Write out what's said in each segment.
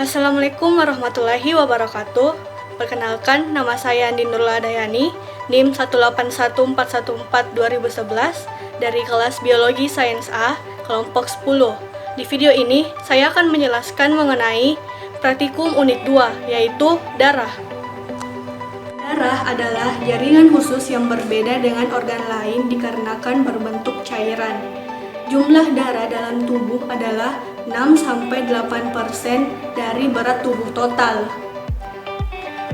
Assalamualaikum warahmatullahi wabarakatuh. Perkenalkan, nama saya Andi Nurla Dayani, NIM 181414211 dari kelas Biologi Sains A, kelompok 10. Di video ini, saya akan menjelaskan mengenai praktikum unit 2, yaitu darah. Darah adalah jaringan khusus yang berbeda dengan organ lain dikarenakan berbentuk cairan. Jumlah darah dalam tubuh adalah 6-8% dari berat tubuh total.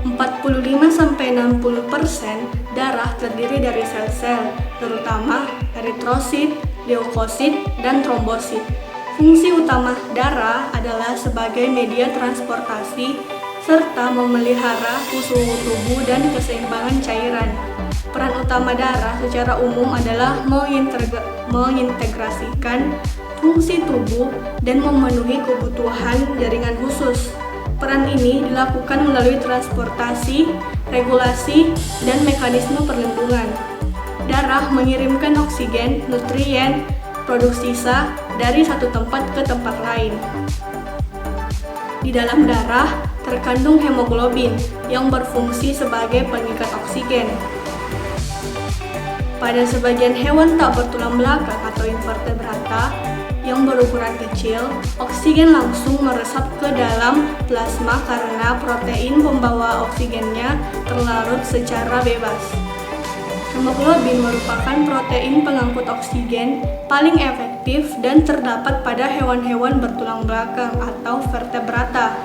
45-60% darah terdiri dari sel-sel, terutama eritrosit, leukosit, dan trombosit. Fungsi utama darah adalah sebagai media transportasi serta memelihara suhu tubuh dan keseimbangan cairan. Peran utama darah secara umum adalah mengintegrasikan fungsi tubuh dan memenuhi kebutuhan jaringan khusus. Peran ini dilakukan melalui transportasi, regulasi, dan mekanisme perlindungan. Darah mengirimkan oksigen, nutrien, produk sisa dari satu tempat ke tempat lain. Di dalam darah terkandung hemoglobin yang berfungsi sebagai pengikat oksigen. Pada sebagian hewan tak bertulang belakang atau invertebrata yang berukuran kecil, oksigen langsung meresap ke dalam plasma karena protein pembawa oksigennya terlarut secara bebas. Hemoglobin merupakan protein pengangkut oksigen paling efektif dan terdapat pada hewan-hewan bertulang belakang atau vertebrata.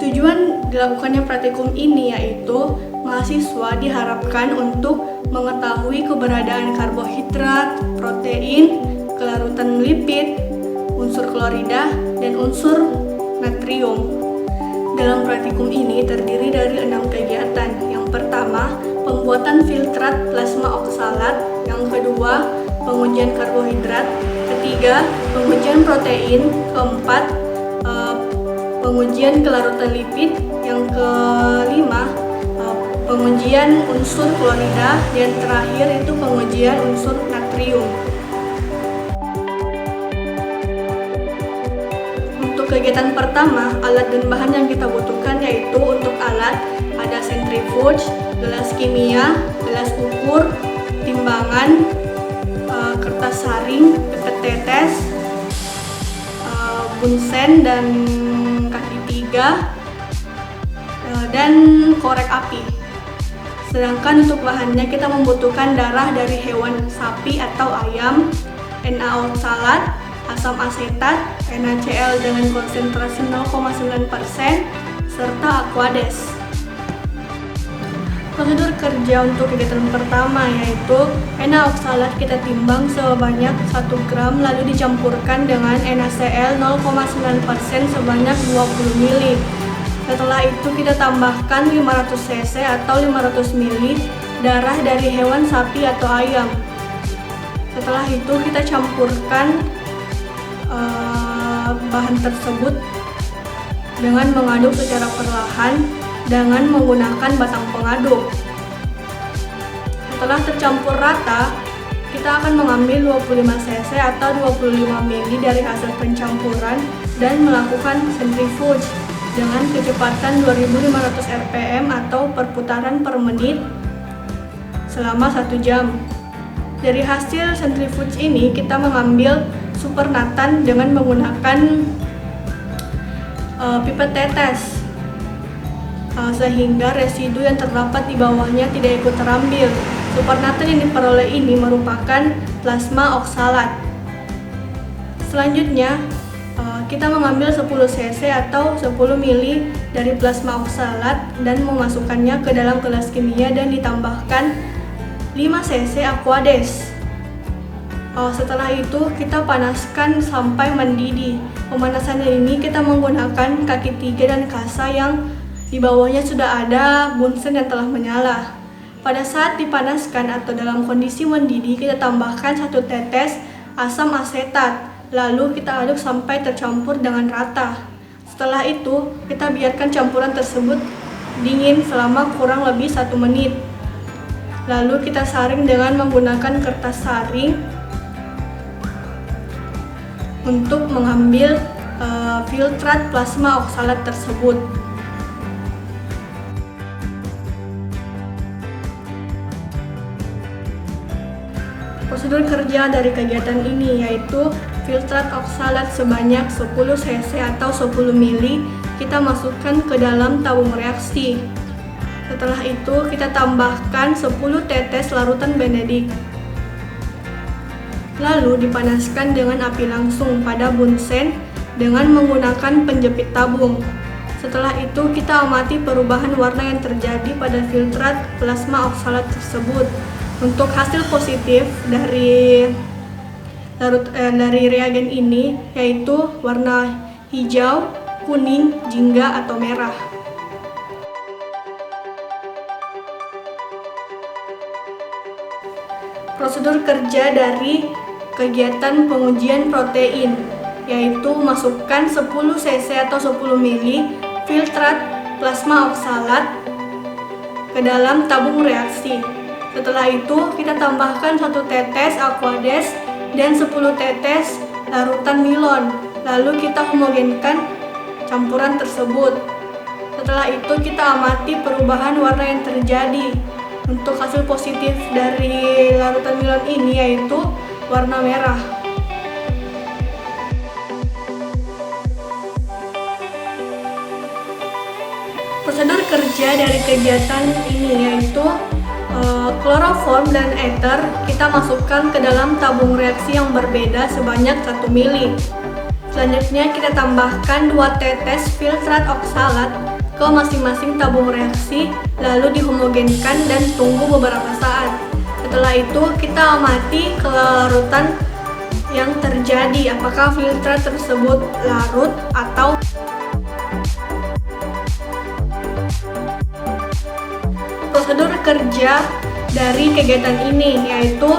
Tujuan dilakukannya praktikum ini yaitu mahasiswa diharapkan untuk mengetahui keberadaan karbohidrat, protein, kelarutan lipid, unsur klorida, dan unsur natrium. Dalam praktikum ini terdiri dari 6 kegiatan. Yang pertama, pembuatan filtrat plasma oksalat. Yang kedua, pengujian karbohidrat. Ketiga, pengujian protein. Keempat, pengujian kelarutan lipid. Yang kelima, pengujian unsur klorida, dan terakhir itu pengujian unsur natrium. Untuk kegiatan pertama, alat dan bahan yang kita butuhkan yaitu untuk alat ada sentrifuge, gelas kimia, gelas ukur, timbangan, kertas saring, pipet tetes, bunsen dan kaki 3, dan korek api. Sedangkan untuk bahannya kita membutuhkan darah dari hewan sapi atau ayam, Na oksalat, asam asetat, NaCl dengan konsentrasi 0,9%, serta Aquades. Prosedur kerja untuk kegiatan pertama yaitu Na oksalat kita timbang sebanyak 1 gram lalu dicampurkan dengan NaCl 0,9% sebanyak 20 ml. Setelah itu kita tambahkan 500 cc atau 500 ml darah dari hewan sapi atau ayam. Setelah itu kita campurkan bahan tersebut dengan mengaduk secara perlahan dengan menggunakan batang pengaduk. Setelah tercampur rata, kita akan mengambil 25 cc atau 25 ml dari hasil pencampuran dan melakukan sentrifuge dengan kecepatan 2500 rpm atau perputaran per menit selama 1 jam. Dari hasil sentrifuge ini kita mengambil supernatan dengan menggunakan pipet tetes sehingga residu yang terdapat di bawahnya tidak ikut terambil. Supernatan yang diperoleh ini merupakan plasma oksalat. Selanjutnya kita mengambil 10 cc atau 10 ml dari plasma oksalat dan memasukkannya ke dalam gelas kimia dan ditambahkan 5 cc Aquades. Setelah itu kita panaskan sampai mendidih. Pemanasan ini kita menggunakan kaki 3 dan kasa yang di bawahnya sudah ada bunsen yang telah menyala. Pada saat dipanaskan atau dalam kondisi mendidih, kita tambahkan 1 tetes asam asetat. Lalu kita aduk sampai tercampur dengan rata. Setelah itu, kita biarkan campuran tersebut dingin selama kurang lebih 1 menit. Lalu kita saring dengan menggunakan kertas saring untuk mengambil filtrat plasma oksalat tersebut. Prosedur kerja dari kegiatan ini yaitu filtrat oksalat sebanyak 10 cc atau 10 ml kita masukkan ke dalam tabung reaksi. Setelah itu kita tambahkan 10 tetes larutan benedik. Lalu dipanaskan dengan api langsung pada bunsen dengan menggunakan penjepit tabung. Setelah itu kita amati perubahan warna yang terjadi pada filtrat plasma oksalat tersebut. Untuk hasil positif dari reagen ini yaitu warna hijau, kuning, jingga atau merah. Prosedur kerja dari kegiatan pengujian protein yaitu masukkan 10 cc atau 10 ml filtrat plasma oksalat ke dalam tabung reaksi. Setelah itu kita tambahkan 1 tetes Aquades dan 10 tetes larutan Milon. Lalu kita homogenkan campuran tersebut. Setelah itu kita amati perubahan warna yang terjadi. Untuk hasil positif dari larutan Milon ini yaitu warna merah. Prosedur kerja dari kegiatan ini yaitu kloroform dan ether kita masukkan ke dalam tabung reaksi yang berbeda sebanyak 1 ml. Selanjutnya kita tambahkan 2 tetes filtrat oksalat ke masing-masing tabung reaksi, lalu dihomogenkan dan tunggu beberapa saat. Setelah itu kita amati kelarutan yang terjadi, apakah filtrat tersebut larut atau prosedur kerja dari kegiatan ini yaitu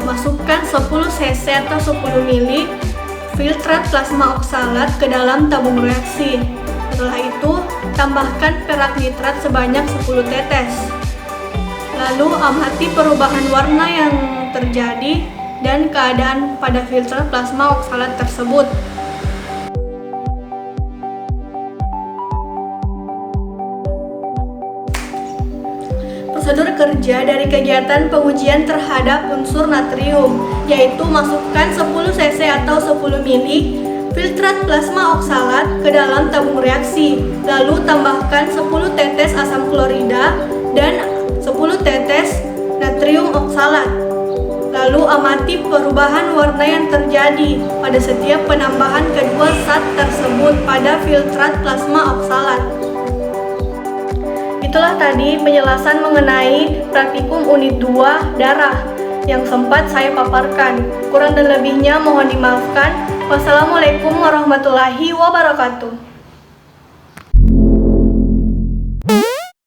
masukkan 10 cc atau 10 ml filtrat plasma oksalat ke dalam tabung reaksi. Setelah itu tambahkan perak nitrat sebanyak 10 tetes. Lalu amati perubahan warna yang terjadi dan keadaan pada filtrat plasma oksalat tersebut. Prosedur kerja dari kegiatan pengujian terhadap unsur natrium yaitu masukkan 10 cc atau 10 ml filtrat plasma oksalat ke dalam tabung reaksi, lalu tambahkan 10 tetes asam klorida dan 10 tetes natrium oksalat. Lalu amati perubahan warna yang terjadi pada setiap penambahan kedua zat tersebut pada filtrat plasma oksalat. Itulah tadi penjelasan mengenai praktikum unit 2 darah yang sempat saya paparkan. Kurang dan lebihnya mohon dimaafkan. Wassalamualaikum warahmatullahi wabarakatuh.